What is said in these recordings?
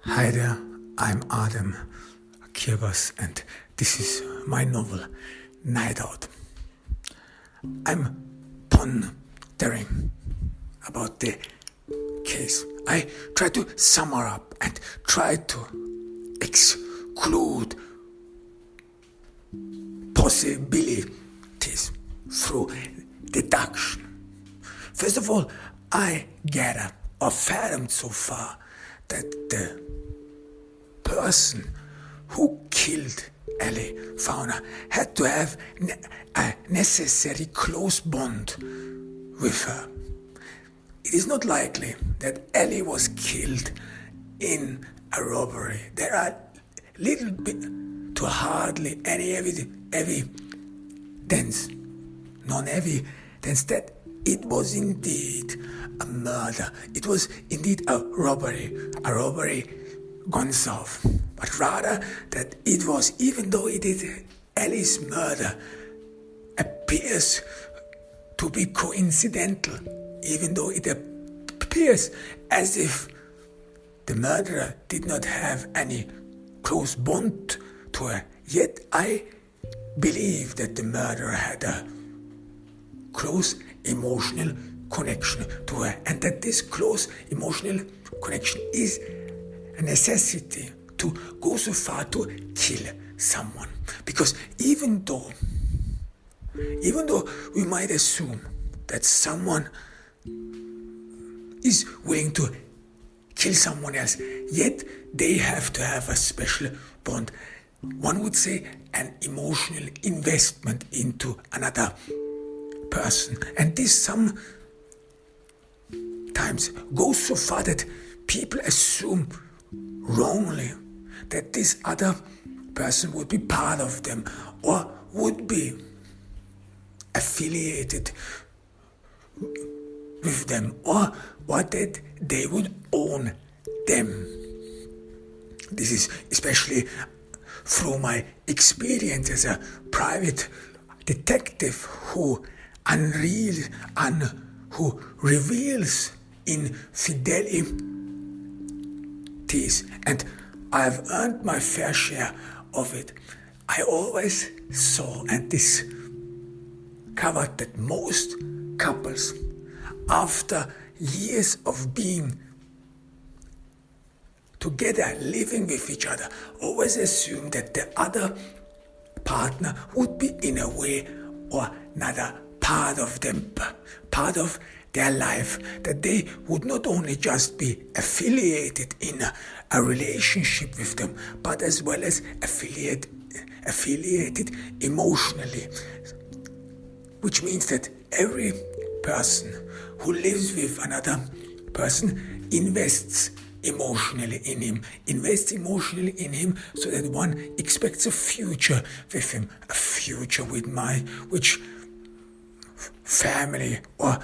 Hi there, I'm Adam Kirbas and this is my novel Night Out. I'm pondering about the case. I try to sum her up and try to exclude possibilities through deduction. First of all, I gather or fathomed so far that the person who killed Donna Fauna had to have a necessary close bond with her. It is not likely that Ellie was killed in a robbery. There are little bit to hardly any evidence, non-evidence that it was indeed a murder. It was indeed a robbery gone south. But rather that it was, even though it is Ellie's murder, appears to be coincidental, even though it appears as if the murderer did not have any close bond to her. Yet I believe that the murderer had a close emotional connection to her, and that this close emotional connection is a necessity to go so far to kill someone. Because even though we might assume that someone is willing to kill someone else, yet they have to have a special bond. One would say an emotional investment into another person. And this sometimes goes so far that people assume wrongly that this other person would be part of them or would be affiliated with them, or that they would own them. This is especially through my experience as a private detective who reveals infidelities, and I've earned my fair share of it. I always saw and discovered that most couples, after years of being together, living with each other, always assume that the other partner would be in a way or another part of them, part of their life, that they would not only just be affiliated in a relationship with them, but as well as affiliated emotionally. Which means that every person who lives with another person invests emotionally in him, so that one expects a future with him, a future with which family, or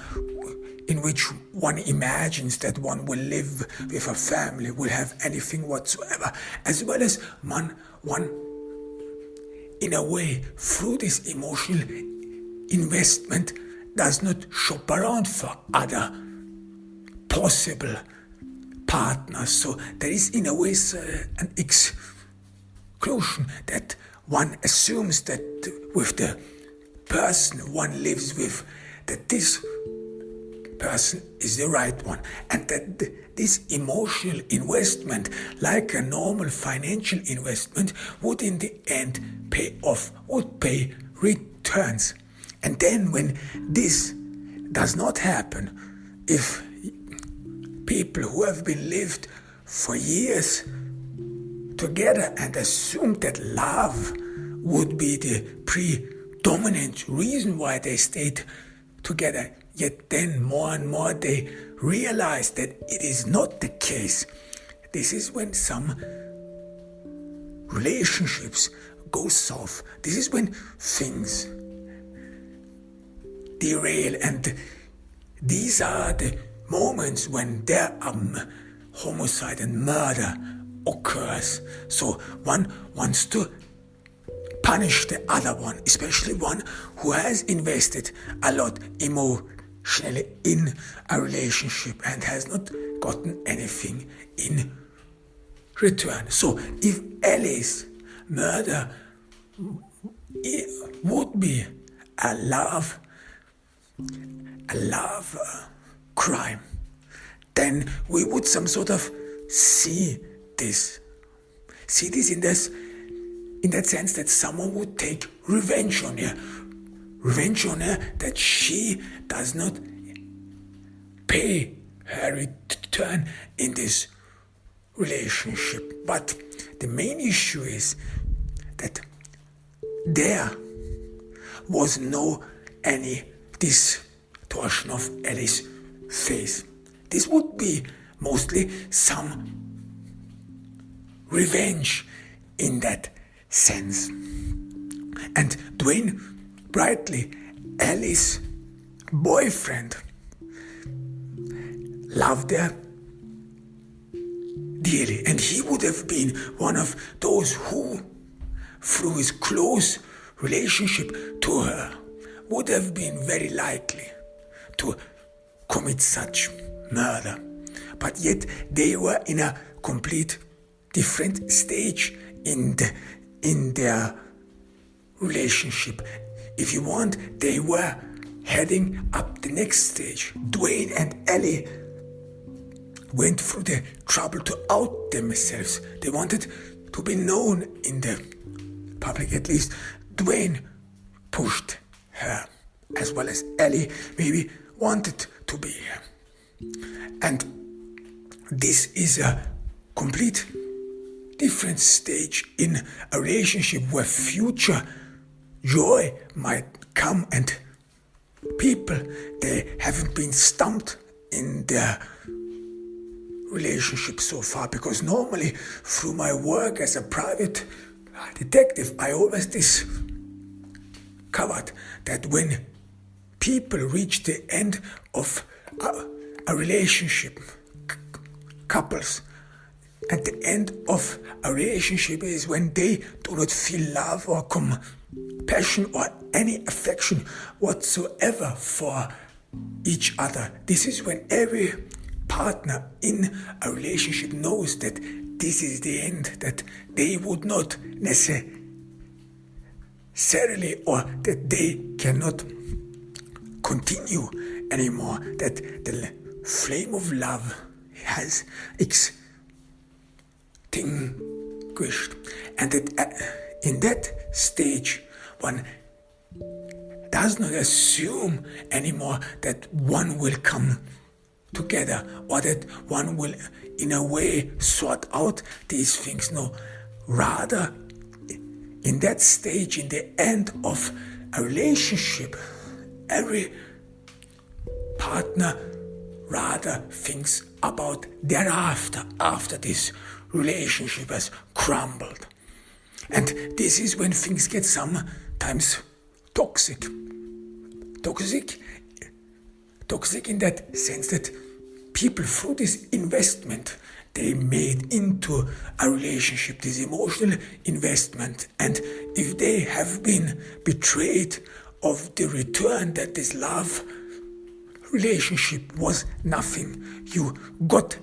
in which one imagines that one will live with a family, will have anything whatsoever, as well as one in a way, through this emotional investment, does not shop around for other possible partners. So there is in a way an exclusion, that one assumes that with the person one lives with, that this person is the right one, and that this emotional investment, like a normal financial investment, would in the end pay off, would pay returns. And then when this does not happen, if people who have been lived for years together and assume that love would be the predominant reason why they stayed together, yet then more and more they realize that it is not the case. This is when some relationships go south. This is when things derail, and these are the moments when there homicide and murder occurs. So one wants to punish the other one, especially one who has invested a lot emotionally in a relationship and has not gotten anything in return. So if Ellie's murder would be a love crime, then we would some sort of see this in that sense that someone would take revenge on her that she does not pay her return in this relationship. But the main issue is that there was no any distortion of Ellie's face. This would be mostly some revenge in that sense. And Dwayne Brightly, Ellie's boyfriend, loved her dearly, and he would have been one of those who, through his close relationship to her, would have been very likely to commit such murder. But yet they were in a complete different stage in their relationship. If you want, they were heading up the next stage. Dwayne and Ellie went through the trouble to out themselves. They wanted to be known in the public, at least. Dwayne pushed her, as well as Ellie maybe wanted to be here. And this is a complete different stage in a relationship where future joy might come, and people, they haven't been stumped in their relationship so far, because normally through my work as a private detective, I always discovered that when people reach the end of a relationship, couples, at the end of a relationship is when they do not feel love or compassion or any affection whatsoever for each other. This is when every partner in a relationship knows that this is the end, that they would not necessarily, or that they cannot continue anymore, that the flame of love has extinguished, and that in that stage one does not assume anymore that one will come together or that one will in a way sort out these things. No, rather in that stage, in the end of a relationship, every partner rather thinks about thereafter, after this relationship has crumbled. And this is when things get sometimes toxic in that sense that people, through this investment they made into a relationship, this emotional investment, and if they have been betrayed of the return that this love relationship was nothing you got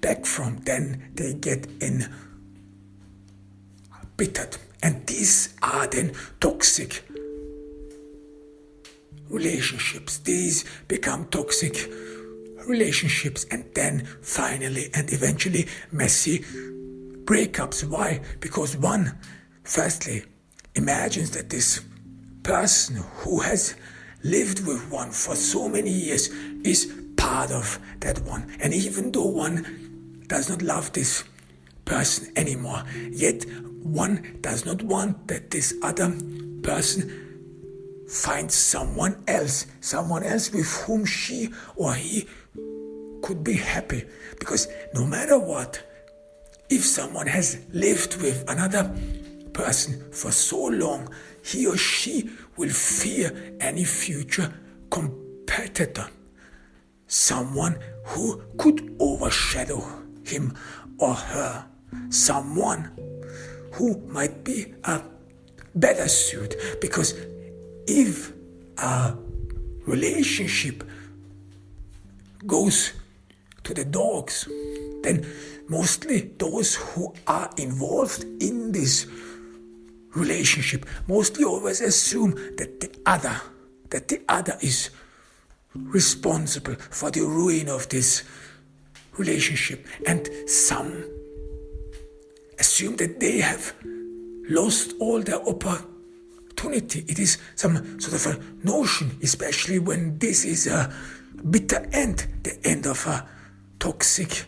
back from, then they get embittered, and these are then toxic relationships. These become toxic relationships, and then finally and eventually messy breakups. Why? Because one, firstly, imagines that this person who has lived with one for so many years is part of that one, and even though one does not love this person anymore, yet one does not want that this other person finds someone else with whom she or he could be happy. Because no matter what, if someone has lived with another person for so long, he or she will fear any future competitor, someone who could overshadow him or her, someone who might be a better suit. Because if a relationship goes to the dogs, then mostly those who are involved in this relationship mostly always assume that the other is responsible for the ruin of this relationship, and some assume that they have lost all their opportunity. It is some sort of a notion, especially when this is a bitter end, the end of a toxic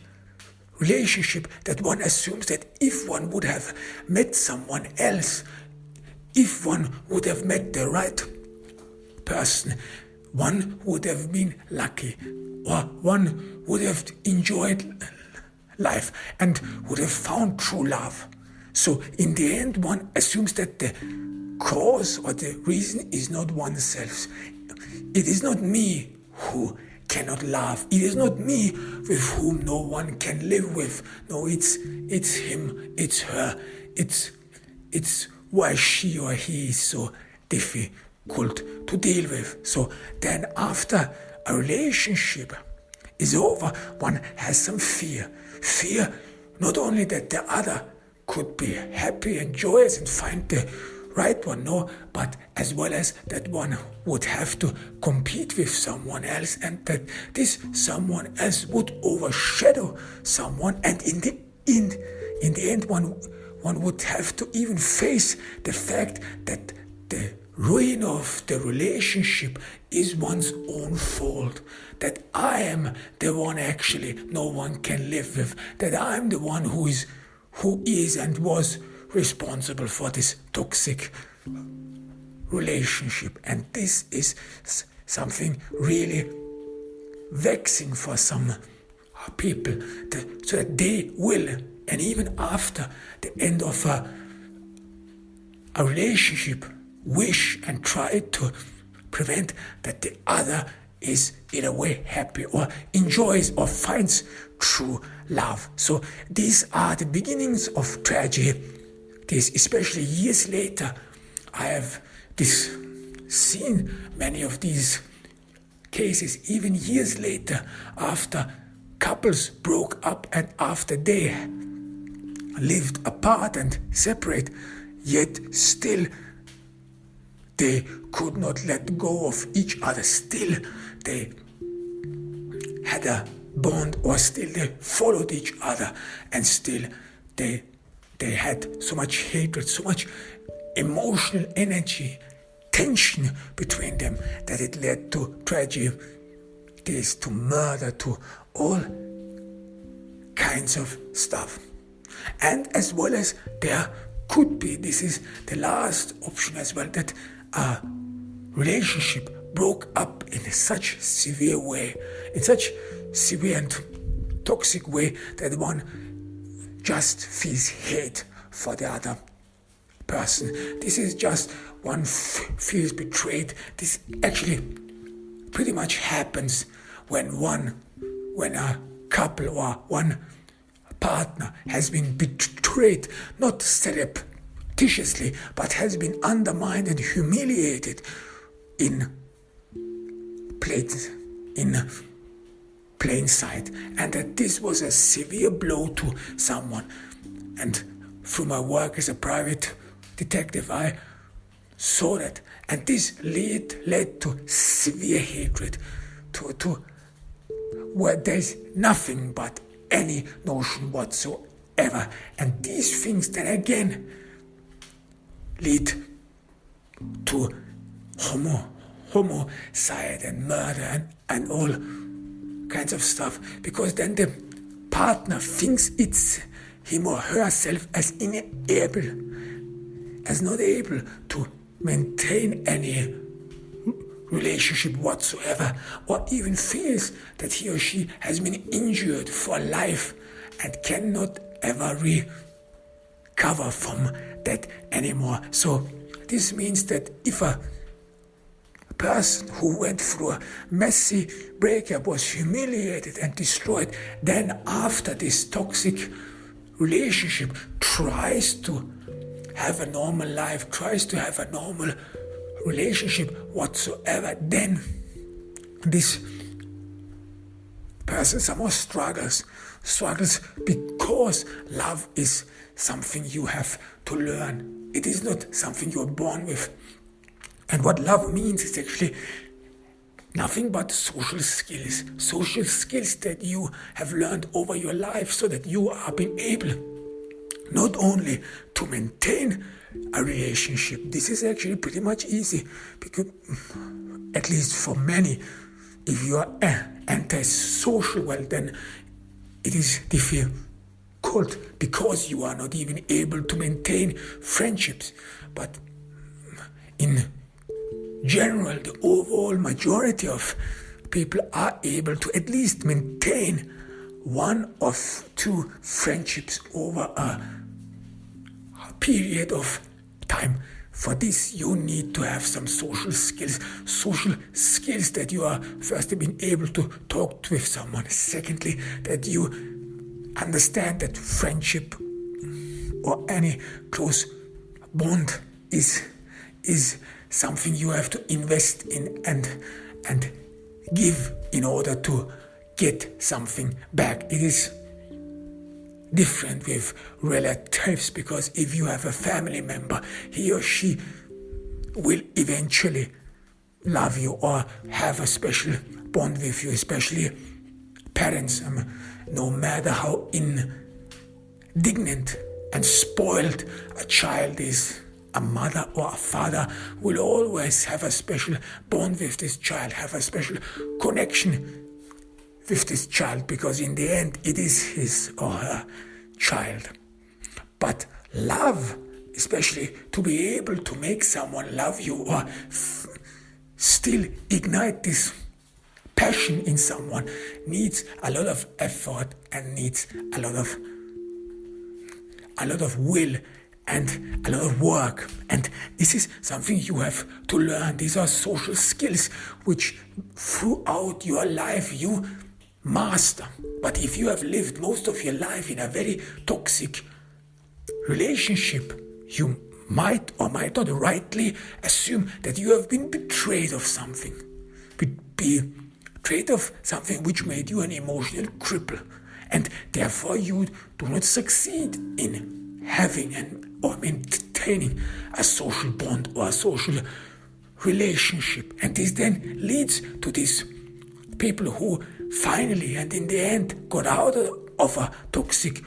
relationship, that one assumes that if one would have met someone else, if one would have met the right person, one would have been lucky, or one would have enjoyed life and would have found true love. So in the end, one assumes that the cause or the reason is not oneself. It is not me who cannot love. It is not me with whom no one can live with. No, it's him, it's her, it's why she or he is so difficult to deal with. So then after a relationship is over, one has some fear. Fear not only that the other could be happy and joyous and find the right one, no, but as well as that one would have to compete with someone else, and that this someone else would overshadow someone, and in the end one would have to even face the fact that the ruin of the relationship is one's own fault, that I am the one actually no one can live with, that I'm the one who is and was responsible for this toxic relationship. And this is something really vexing for some people, so that they will, and even after the end of a relationship, wish and try to prevent that the other is in a way happy or enjoys or finds true love. So these are the beginnings of tragedy. This, especially years later, I have seen many of these cases, even years later, after couples broke up and after they lived apart and separate, yet still they could not let go of each other. Still they had a bond, or still they followed each other, and still they had so much hatred, so much emotional energy, tension between them, that it led to tragedy, to murder, to all kinds of stuff. And as well as there could be, this is the last option as well, that a relationship broke up in such severe way, in such severe and toxic way, that one just feels hate for the other person. This is just one feels betrayed. This actually pretty much happens when a couple or one partner has been betrayed, not surreptitiously, but has been undermined and humiliated in plain sight, and that this was a severe blow to someone. And through my work as a private detective, I saw that, and this led to severe hatred, to where there's nothing but any notion whatsoever. And these things then again lead to homicide and murder and all kinds of stuff, because then the partner thinks it's him or herself as not able to maintain any relationship whatsoever, or even feels that he or she has been injured for life and cannot ever recover from that anymore. So this means that if a person who went through a messy breakup was humiliated and destroyed, then after this toxic relationship tries to have a normal life, tries to have a normal relationship whatsoever, then this person somehow struggles because love is something you have to learn. It is not something you are born with. And what love means is actually nothing but social skills that you have learned over your life, so that you are being able not only to maintain a relationship. This is actually pretty much easy, because at least for many, if you are antisocial, well, then it is difficult, because you are not even able to maintain friendships. But in general, the overall majority of people are able to at least maintain one of two friendships over a period of time. For this, you need to have some social skills that you are first being able to talk with someone. Secondly, that you understand that friendship or any close bond is something you have to invest in and give in order to get something back. It is different with relatives, because if you have a family member, he or she will eventually love you or have a special bond with you, especially parents. No matter how indignant and spoiled a child is, a mother or a father will always have a special bond with this child, have a special connection with this child, because in the end it is his or her child. But love, especially to be able to make someone love you or still ignite this passion in someone, needs a lot of effort and needs a lot of will and a lot of work. And this is something you have to learn. These are social skills which throughout your life you master. But if you have lived most of your life in a very toxic relationship, you might or might not rightly assume that you have been betrayed of something. Betrayed of something which made you an emotional cripple. And therefore you do not succeed in having or maintaining a social bond or a social relationship. And this then leads to these people who finally and in the end got out of a toxic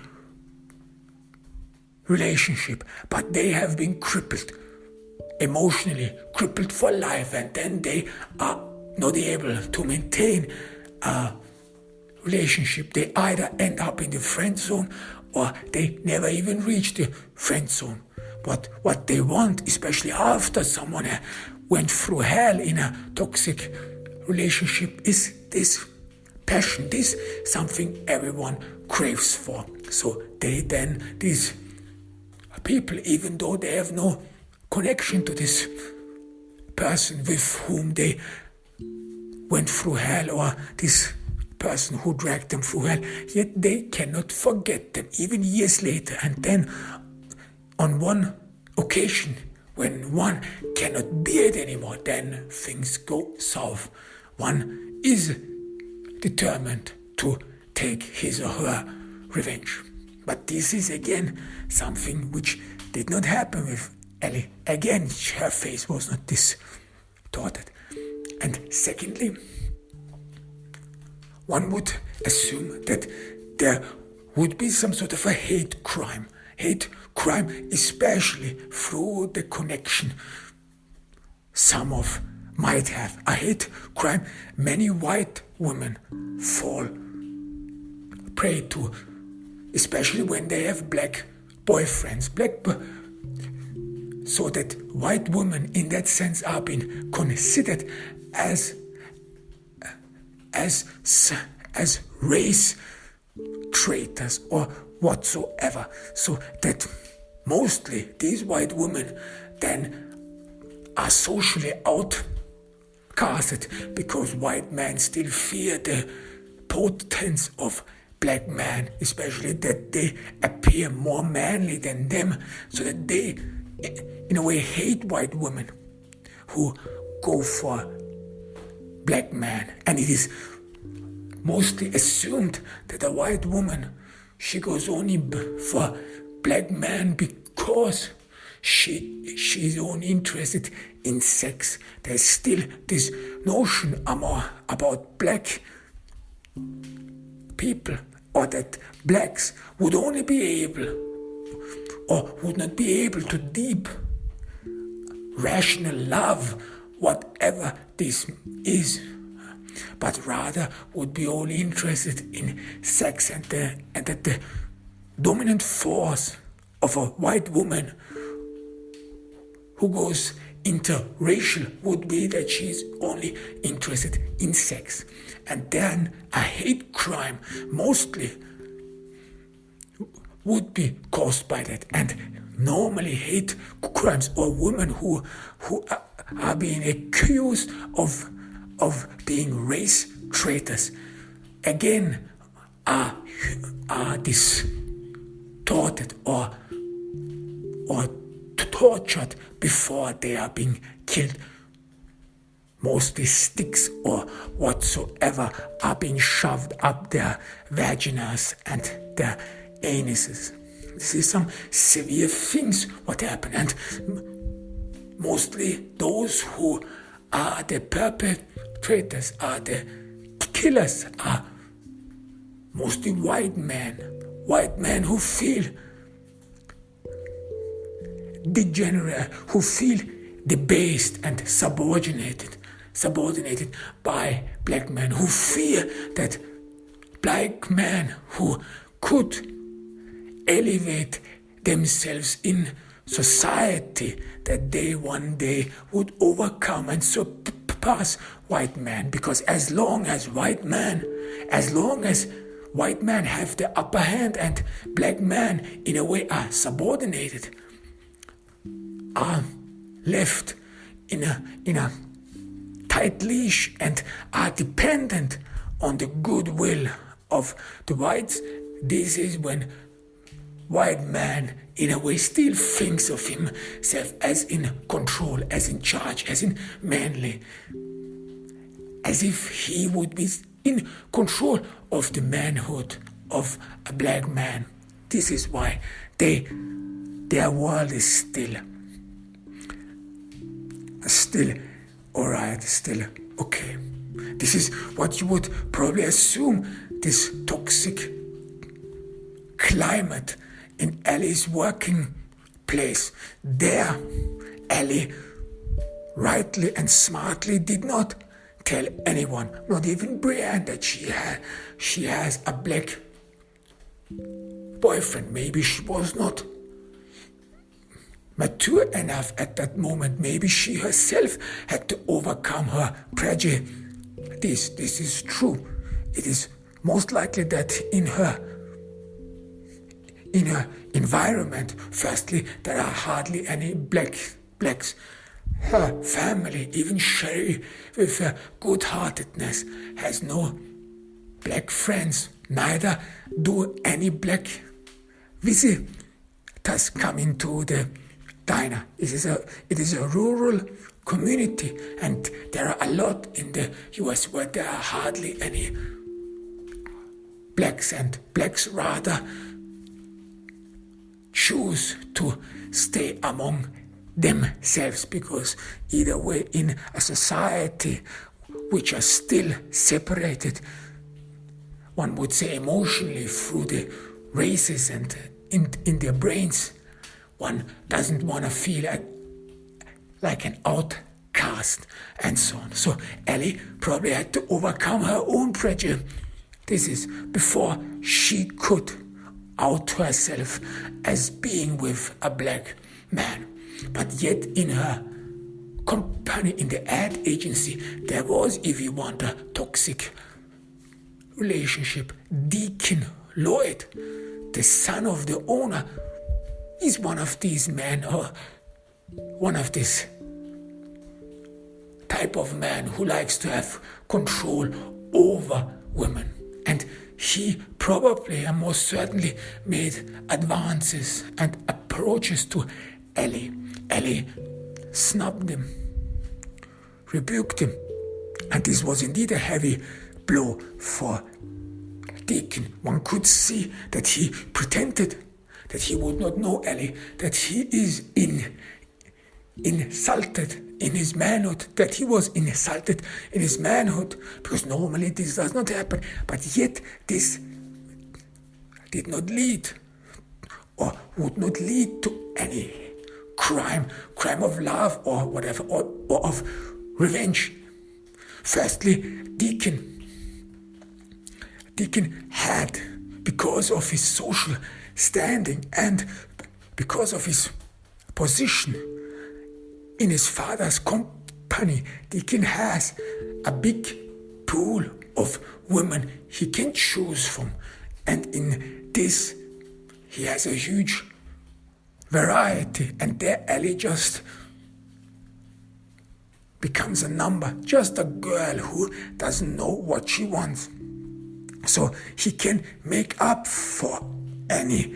relationship, but they have been crippled, emotionally crippled for life, and then they are not able to maintain a relationship. They either end up in the friend zone or they never even reach the friend zone. But what they want, especially after someone went through hell in a toxic relationship, is this passion, this something everyone craves for. So these people, even though they have no connection to this person with whom they went through hell, or this person who dragged them through hell, yet they cannot forget them even years later. And then on one occasion, when one cannot bear it anymore, then things go south. One is determined to take his or her revenge. But this is again something which did not happen with Ellie. Again, her face was not distorted. And secondly, one would assume that there would be some sort of a hate crime. Hate crime, especially through the connection some of might have. A hate crime many white women fall prey to, especially when they have black boyfriends. So that white women in that sense are being considered as race traitors or whatsoever. So that mostly these white women then are socially outcasted, because white men still fear the potence of black men, especially that they appear more manly than them, so that they in a way hate white women who go for black men. And it is mostly assumed that a white woman she goes only for black men because she's only interested in sex. There's still this notion about black people, or that blacks would only be able, or would not be able to deep rational love whatever this is, but rather would be only interested in sex, and that the dominant force of a white woman who goes interracial would be that she's only interested in sex. And then a hate crime mostly would be caused by that. And normally hate crimes, or women who are being accused of being race traitors, again are distorted or tortured before they are being killed. Mostly sticks or whatsoever are being shoved up their vaginas and their anuses. This is some severe things what happen, and mostly those who are the perpetrators, are the killers, are mostly white men who feel degenerate, who feel debased and subordinated by black men, who fear that black men who could elevate themselves in society, that they one day would overcome and surpass white men. Because as long as white men have the upper hand and black men in a way are subordinated, are left in a tight leash and are dependent on the goodwill of the whites, this is when white man in a way still thinks of himself as in control, as in charge, as in manly, as if he would be in control of the manhood of a black man. This is why their world is still alright, still okay. This is what you would probably assume, this toxic climate in Ellie's working place. There, Ellie rightly and smartly did not tell anyone, not even Brienne, that she has a black boyfriend. Maybe she was not mature enough at that moment. Maybe she herself had to overcome her prejudice. This is true. It is most likely that in her environment, firstly, there are hardly any blacks. Her family, even Sherry, with her good-heartedness, has no black friends. Neither do any black visitors come into the diner. It is a rural community, and there are a lot in the US where there are hardly any blacks, and blacks rather choose to stay among themselves, because either way, in a society which are still separated, one would say emotionally through the races and in their brains, one doesn't want to feel like an outcast and so on. So Ellie probably had to overcome her own prejudice. This is before she could out herself as being with a black man. But yet in her company, in the ad agency, there was, if you want, a toxic relationship. Deacon Lloyd, the son of the owner, is one of these men, or one of this type of man who likes to have control over women. And he probably and most certainly made advances and approaches to Ellie. Ellie snubbed him, rebuked him, and this was indeed a heavy blow for Deacon, one could see that he pretended that he would not know Ellie, that he is insulted in his manhood, that he was insulted in his manhood, because normally this does not happen. But yet this did not lead, or would not lead to any crime of love or whatever, or of revenge. Firstly, Deacon had, because of his social standing and because of his position in his father's company, Deacon has a big pool of women he can choose from. And in this, he has a huge variety. And there Ellie just becomes a number, just a girl who doesn't know what she wants. So he can make up for any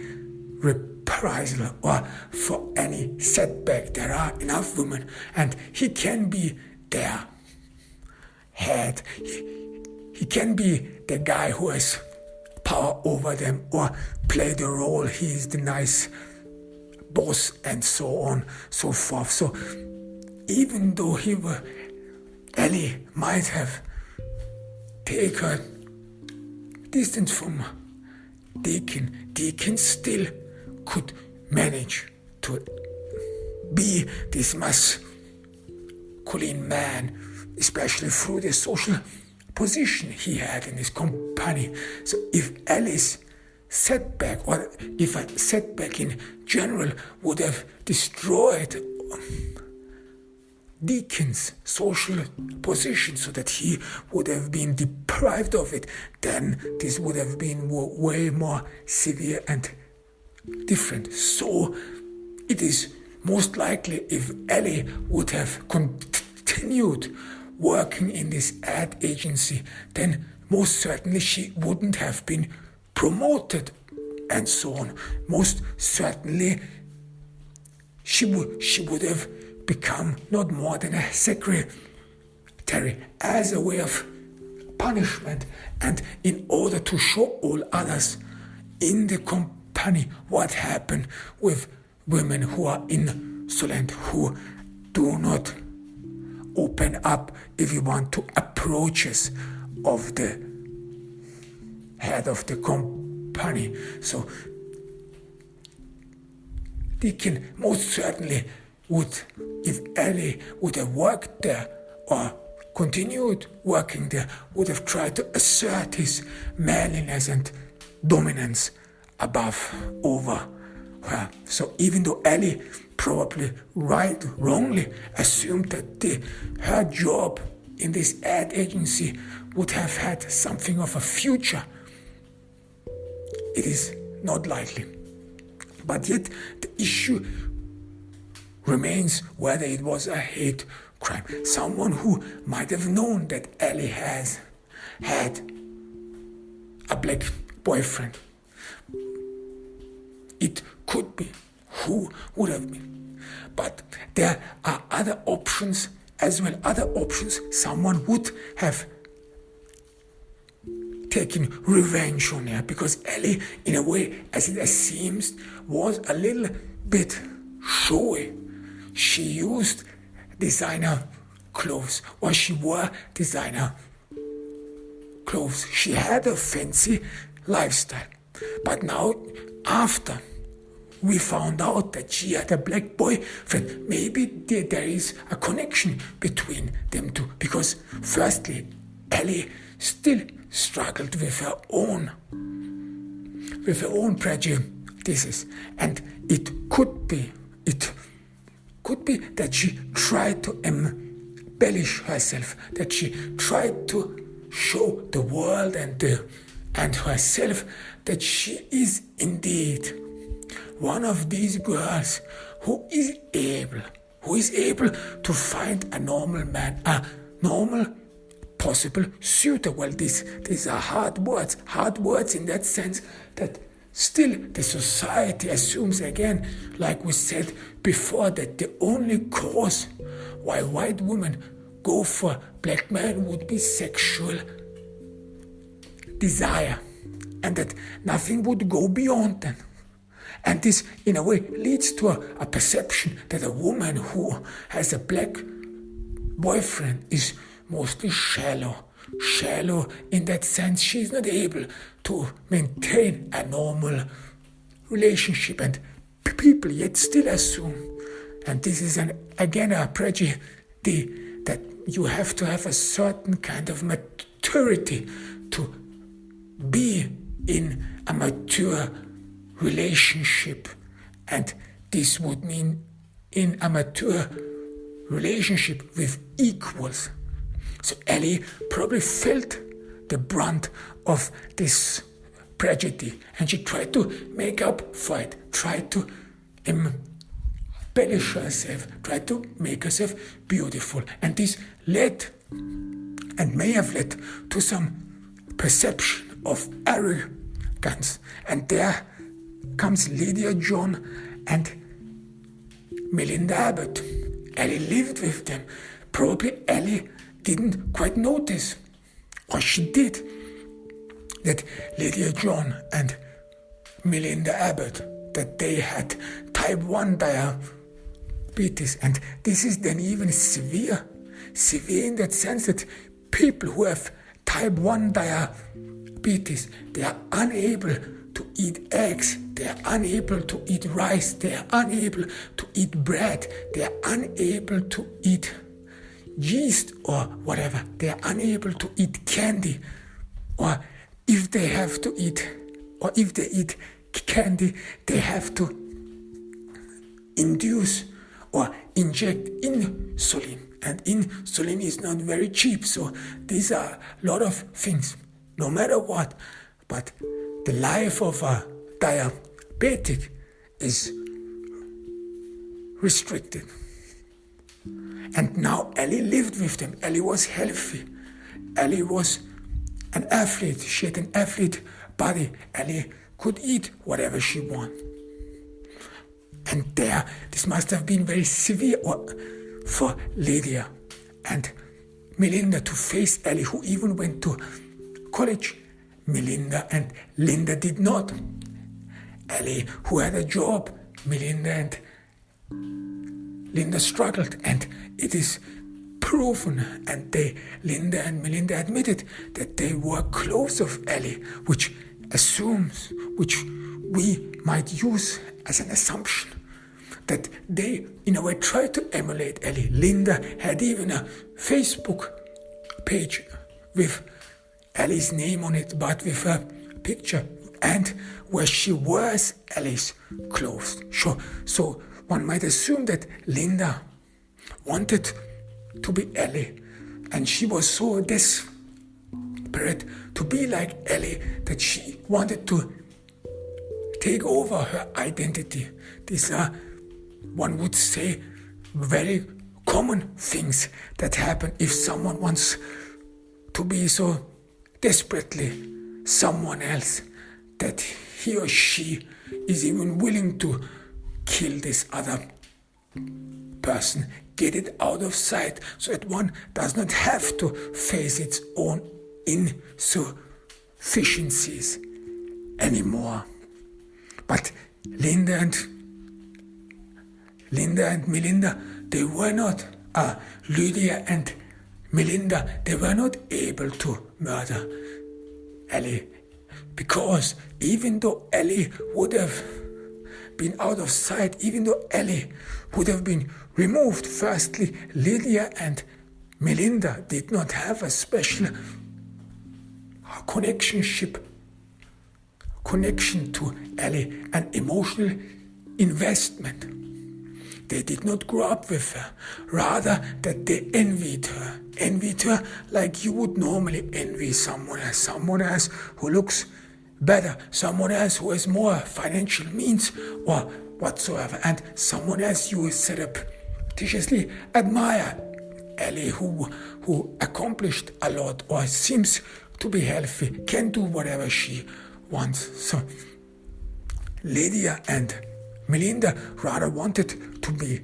reprisal or for any setback. There are enough women, and he can be their head. He can be the guy who has power over them, or play the role. He is the nice boss, and so on, so forth. So even though Ellie might have taken distance from Deacon still could manage to be this masculine man, especially through the social position he had in his company. So if Ellie's setback, or if a setback in general would have destroyed Deacon's social position so that he would have been deprived of it, then this would have been way more severe and different. So it is most likely, if Ellie would have continued working in this ad agency, then most certainly she wouldn't have been promoted and so on. Most certainly she would have become not more than a secretary, as a way of punishment, and in order to show all others in the company what happened with women who are insolent, who do not open up if you want to approaches of the head of the company. So Deacon most certainly would, if Ellie would have worked there or continued working there, would have tried to assert his manliness and dominance over her. So even though Ellie probably wrongly assumed that her job in this ad agency would have had something of a future, it is not likely. But yet the issue remains whether it was a hate crime. Someone who might have known that Ellie has had a black boyfriend. It could be. Who would have been? But there are other options as well. Other options. Someone would have taken revenge on her, because Ellie, in a way, as it seems, was a little bit showy. She used designer clothes, or she wore designer clothes. She had a fancy lifestyle. But now, after we found out that she had a black boyfriend, maybe there is a connection between them two. Because firstly, Ellie still struggled with her own prejudices, and it could be that she tried to embellish herself, that she tried to show the world and herself that she is indeed one of these girls who is able to find a normal man, a normal possible suitor. Well, these are hard words in that sense that still the society assumes, again, like we said before, that the only cause why white women go for black men would be sexual desire. and that nothing would go beyond them. And this, in a way, leads to a perception that a woman who has a black boyfriend is mostly shallow in that sense. She's not able to maintain a normal relationship, and people yet still assume, and this is again a prejudice, that you have to have a certain kind of maturity to be in a mature relationship, and this would mean in a mature relationship with equals. So Ellie probably felt the brunt of this prejudice, and she tried to make up for it, tried to embellish herself, tried to make herself beautiful. And this led, and may have led, to some perception of arrogance. And there comes Lydia John and Melinda Abbott. Ellie lived with them. Probably Ellie didn't quite notice, or she did, that Lydia John and Melinda Abbott, that they had type 1 diabetes. And this is then even severe in that sense that people who have type 1 diabetes, they are unable to eat eggs, they are unable to eat rice, they are unable to eat bread, they are unable to eat yeast or whatever, they are unable to eat candy, or if they have to eat, or if they eat candy, they have to induce or inject insulin, and insulin is not very cheap. So these are a lot of things, no matter what. But the life of a diabetic is restricted. And now Ellie lived with them. Ellie was healthy. Ellie was an athlete. She had an athlete body. Ellie could eat whatever she wanted. And this must have been very severe for Lydia and Melinda to face Ellie, who even went to college. Melinda and Linda did not. Ellie, who had a job, Melinda and Linda struggled, and it is proven, and Linda and Melinda admitted that they were close of Ellie, which we might use as an assumption that they, in a way, tried to emulate Ellie. Linda had even a Facebook page with Ellie's name on it, but with a picture, and where she wears Ellie's clothes. So one might assume that Linda wanted to be Ellie, and she was so desperate to be like Ellie that she wanted to take over her identity. These are, one would say, very common things that happen if someone wants to be so desperately someone else that he or she is even willing to kill this other person, get it out of sight, so that one does not have to face its own insufficiencies anymore. But Linda and Melinda, they were not, Lydia and Melinda, they were not able to murder Ellie, because even though Ellie would have been out of sight, even though Ellie would have been removed, firstly, Lydia and Melinda did not have a special connection to Ellie, an emotional investment. They did not grow up with her, rather that they envied her like you would normally envy someone else who looks better, someone else who has more financial means or whatsoever, and someone else you surreptitiously admire. Ellie, who accomplished a lot or seems to be healthy, can do whatever she wants. So Lydia and Melinda rather wanted to be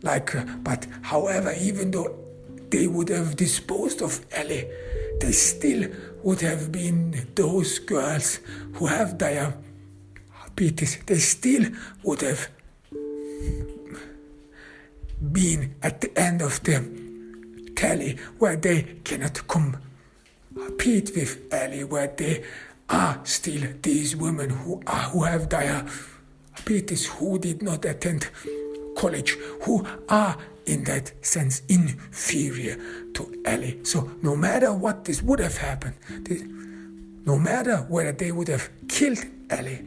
like her, but however, even though they would have disposed of Ellie, they still would have been those girls who have diabetes, they still would have been at the end of the tally where they cannot compete with Ellie, where they are still these women who have diabetes, who did not attend college, who are in that sense inferior to Ellie. So no matter what this would have happened, no matter whether they would have killed Ellie,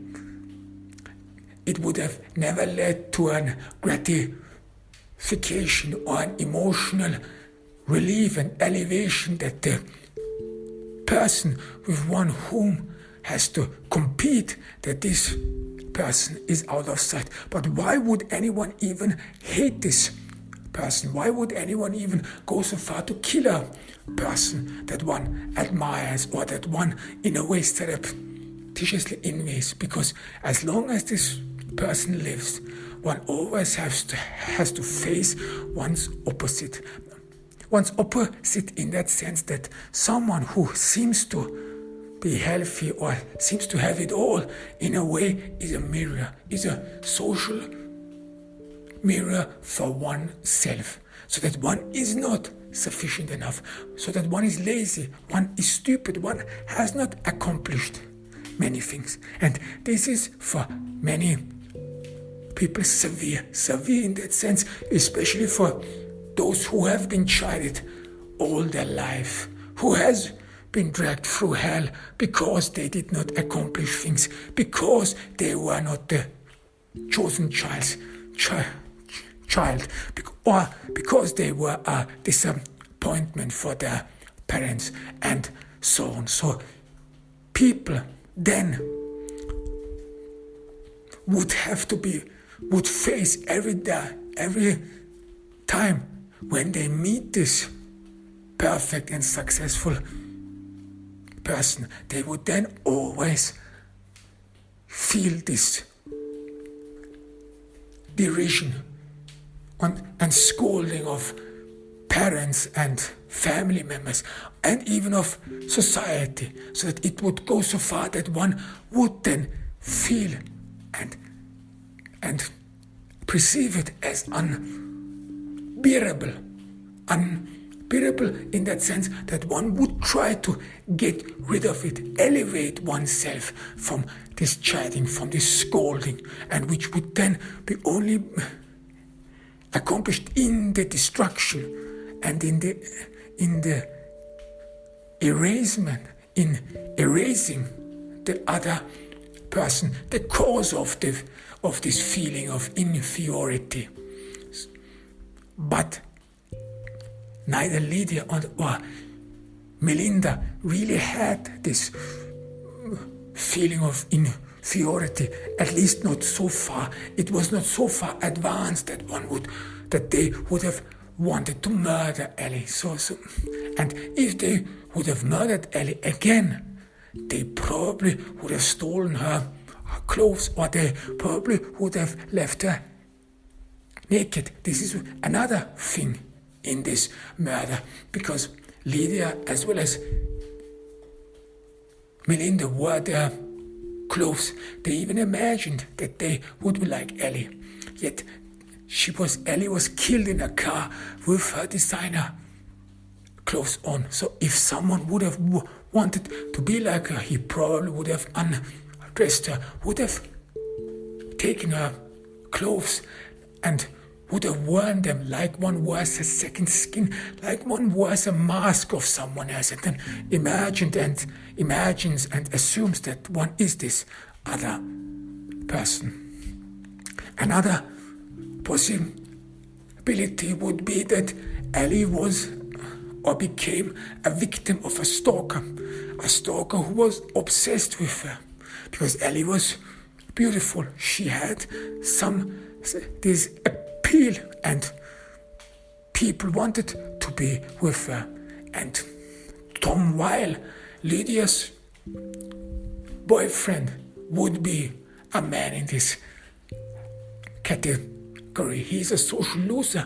it would have never led to an gratification or an emotional relief and elevation that the person with one whom has to compete, that this person is out of sight. But why would anyone even hate this person? Why would anyone even go so far to kill a person that one admires or that one in a way surreptitiously envies? Because as long as this person lives, one always has to face one's opposite. One's opposite in that sense that someone who seems to be healthy or seems to have it all in a way is a mirror, is a social mirror for oneself, so that one is not sufficient enough, so that one is lazy, one is stupid, one has not accomplished many things. And this is for many people severe in that sense, especially for those who have been chided all their life, who has been dragged through hell because they did not accomplish things, because they were not the chosen child, or because they were a disappointment for their parents, and so on. So people then would face every time when they meet this perfect and successful person, they would then always feel this derision and scolding of parents and family members and even of society, so that it would go so far that one would then feel and perceive it as unbearable in that sense that one would try to get rid of it, elevate oneself from this chiding, from this scolding, and which would then be only accomplished in the destruction and in the erasing the other person, the cause of this feeling of inferiority. But neither Lydia or Melinda really had this feeling of inferiority, at least not so far. It was not so far advanced that they would have wanted to murder Ellie. And if they would have murdered Ellie again, they probably would have stolen her clothes, or they probably would have left her naked. This is another thing in this murder, because Lydia as well as Melinda wore their clothes. They even imagined that they would be like Ellie. Yet Ellie was killed in a car with her designer clothes on. So if someone would have wanted to be like her, he probably would have undressed her, would have taken her clothes and would have worn them like one wears a second skin, like one wears a mask of someone else, and then imagines and assumes that one is this other person. Another possibility would be that Ellie was or became a victim of a stalker who was obsessed with her, because Ellie was beautiful. She had this appeal, and people wanted to be with her. And Tom Weil, Lydia's boyfriend, would be a man in this category. He's a social loser.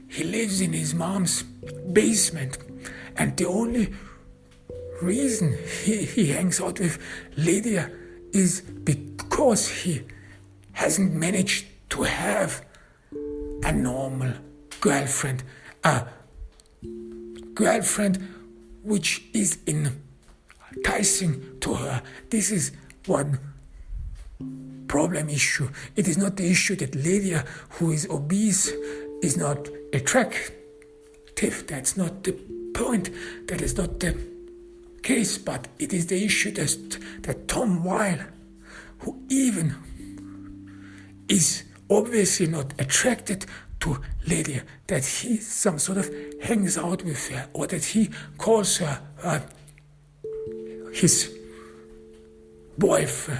He lives in his mom's basement, and the only reason he hangs out with Lydia is because he hasn't managed to have a normal girlfriend, a girlfriend which is enticing to her. This is one problem issue. It is not the issue that Lydia, who is obese, is not attractive. That's not the point. That is not the case. But it is the issue that Tom Weil, who even is obviously not attracted to Lydia, that he some sort of hangs out with her, or that he calls her his wife,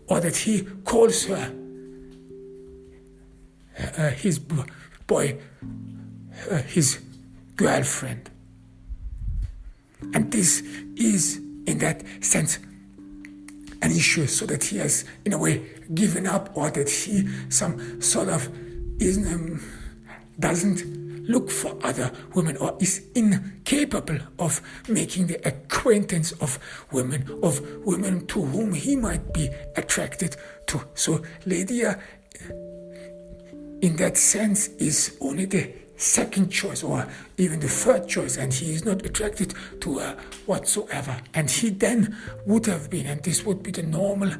or that he calls her his girlfriend. And this is, in that sense, an issue, so that he has, in a way, given up, or that he some sort of doesn't look for other women, or is incapable of making the acquaintance of women to whom he might be attracted to. So Lydia, in that sense, is only the second choice, or even the third choice, and he is not attracted to her whatsoever. And he then would have been, and this would be the normal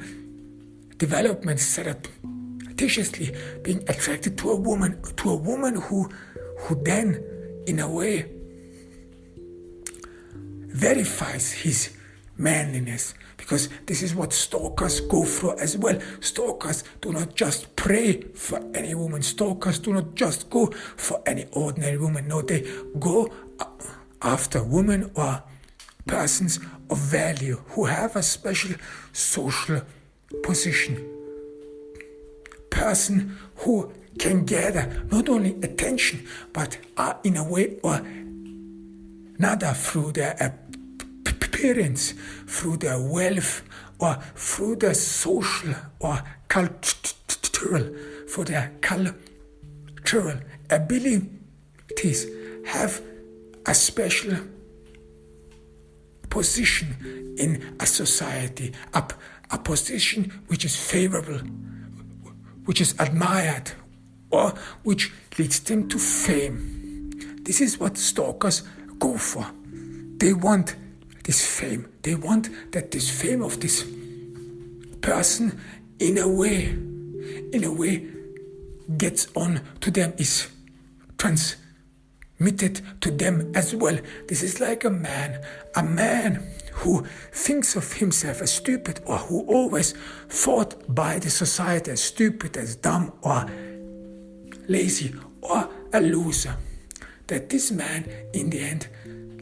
development surreptitiously being attracted to a woman who then, in a way, verifies his manliness. Because this is what stalkers go through as well. Stalkers do not just pray for any woman. Stalkers do not just go for any ordinary woman. No, they go after women or persons of value who have a special social position. Person who can gather not only attention, but are in a way or another through their appearance, through their wealth, or through their social or cultural, for their cultural abilities, have a special position in a society, a position which is favorable, which is admired, or which leads them to fame. This is what stalkers go for. They want this fame. They want that this fame of this person in a way gets on to them, is transmitted to them as well. This is like a man who thinks of himself as stupid, or who always thought by the society as stupid, as dumb, or lazy, or a loser. That this man in the end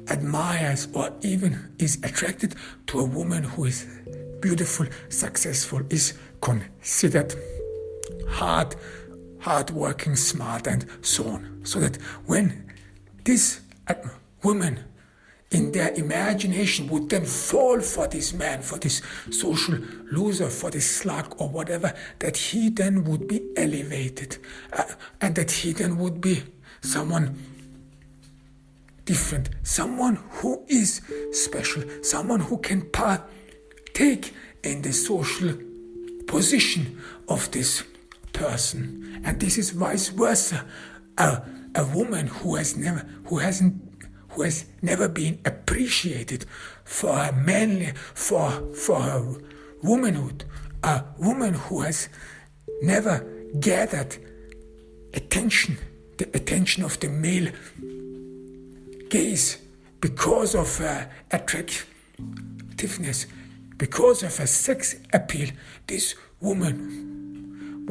admires, or even is attracted to a woman who is beautiful, successful, is considered hard-working, smart, and so on. So that when this woman in their imagination would then fall for this man, for this social loser, for this slug or whatever, that he then would be elevated, and that he then would be someone different, someone who is special, someone who can partake in the social position of this person. And this is vice versa. A woman who has never been appreciated for her for her womanhood, a woman who has never gathered the attention of the male gaze because of her attractiveness, because of her sex appeal. This woman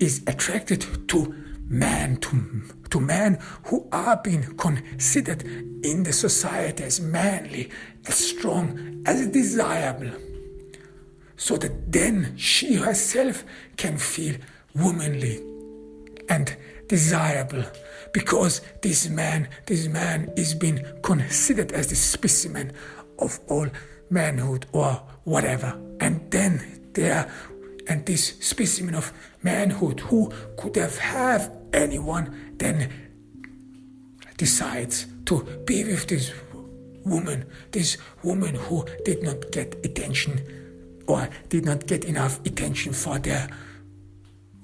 is attracted to men who are being considered in the society as manly, as strong, as desirable, so that then she herself can feel womanly and desirable, because this man is being considered as the specimen of all manhood or whatever. And then this specimen of manhood, who could have anyone, then decides to be with this this woman who did not get attention or did not get enough attention for their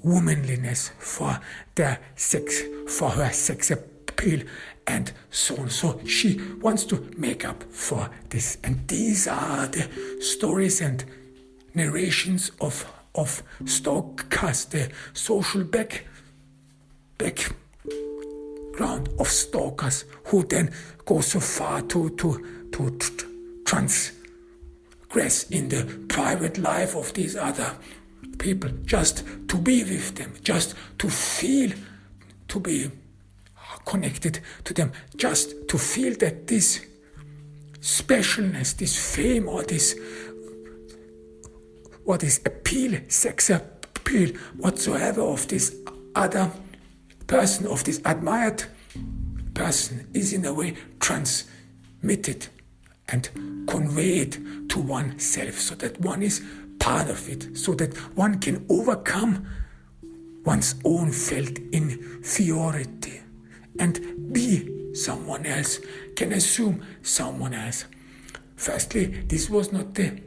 womanliness, for their sex, for her sex appeal, and so on. So she wants to make up for this. And these are the stories and narrations of stalkers, the social background of stalkers who then go so far to transgress in the private life of these other people, just to be with them, just to feel, to be connected to them, just to feel that this specialness, this fame, or this appeal, sex appeal, whatsoever of this other person, of this admired person, is in a way transmitted and conveyed to oneself, so that one is part of it, so that one can overcome one's own felt inferiority and be someone else, can assume someone else. Firstly, this was not the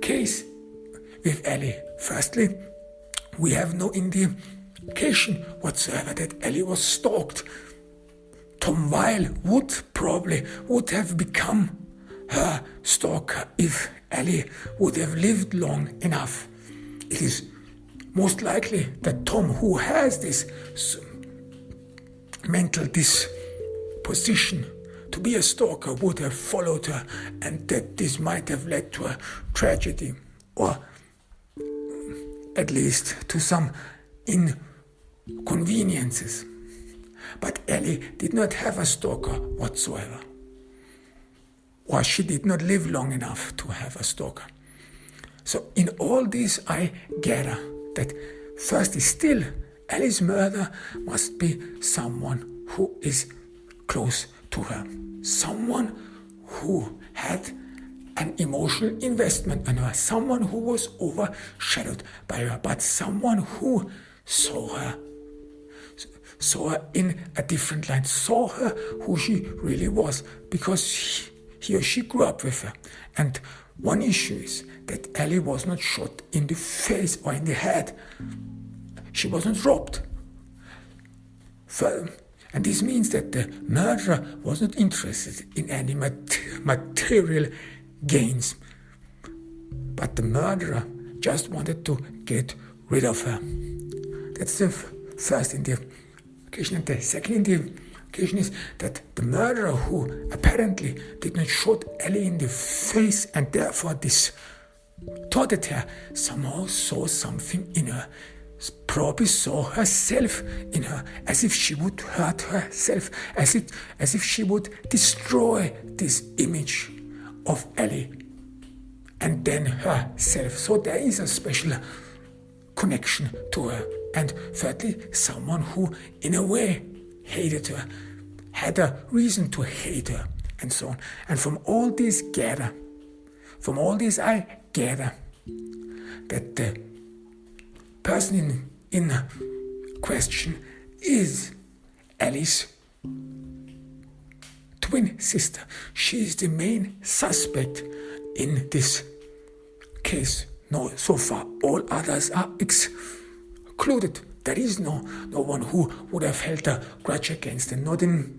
case with Ellie. Firstly, we have no indication whatsoever that Ellie was stalked. Tom Weil would have become her stalker if Ellie would have lived long enough. It is most likely that Tom, who has this mental disposition to be a stalker, would have followed her, and that this might have led to a tragedy, or at least to some inconveniences. But Ellie did not have a stalker whatsoever, or she did not live long enough to have a stalker. So in all this, I gather that firstly, still, Ellie's murder must be someone who is close to her, someone who had an emotional investment in her, someone who was overshadowed by her, but someone who saw her in a different light, saw her who she really was, because he or she grew up with her. And one issue is that Ellie was not shot in the face or in the head. She was not robbed. And this means that the murderer was not interested in any material gains. But the murderer just wanted to get rid of her. That's the first indication. And the second indication is that the murderer, who apparently did not shoot Ellie in the face and therefore distorted her, somehow saw something in her, probably saw herself in her, as if she would hurt herself, as if she would destroy this image of Ellie and then herself. So there is a special connection to her. And thirdly, someone who in a way hated her, had a reason to hate her, and so on. And from all this I gather that the person in question is Ellie's twin sister. She is the main suspect in this case. No, so far all others are excluded. There is no one who would have held a grudge against them, not in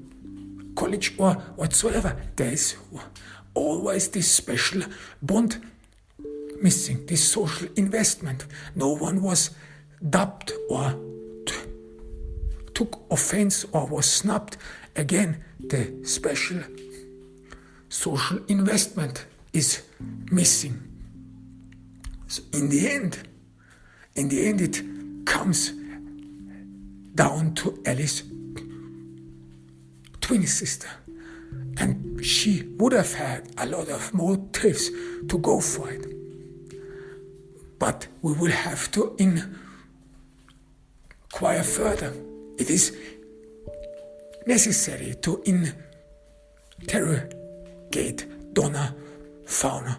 college or whatsoever. There is always this special bond missing, this social investment. No one was dubbed or took offense or was snubbed. Again, the special social investment is missing. So in the end it comes down to Ellie's twin sister. And she would have had a lot of motives to go for it. But we will have to inquire further. It is necessary to interrogate Donna Fauna.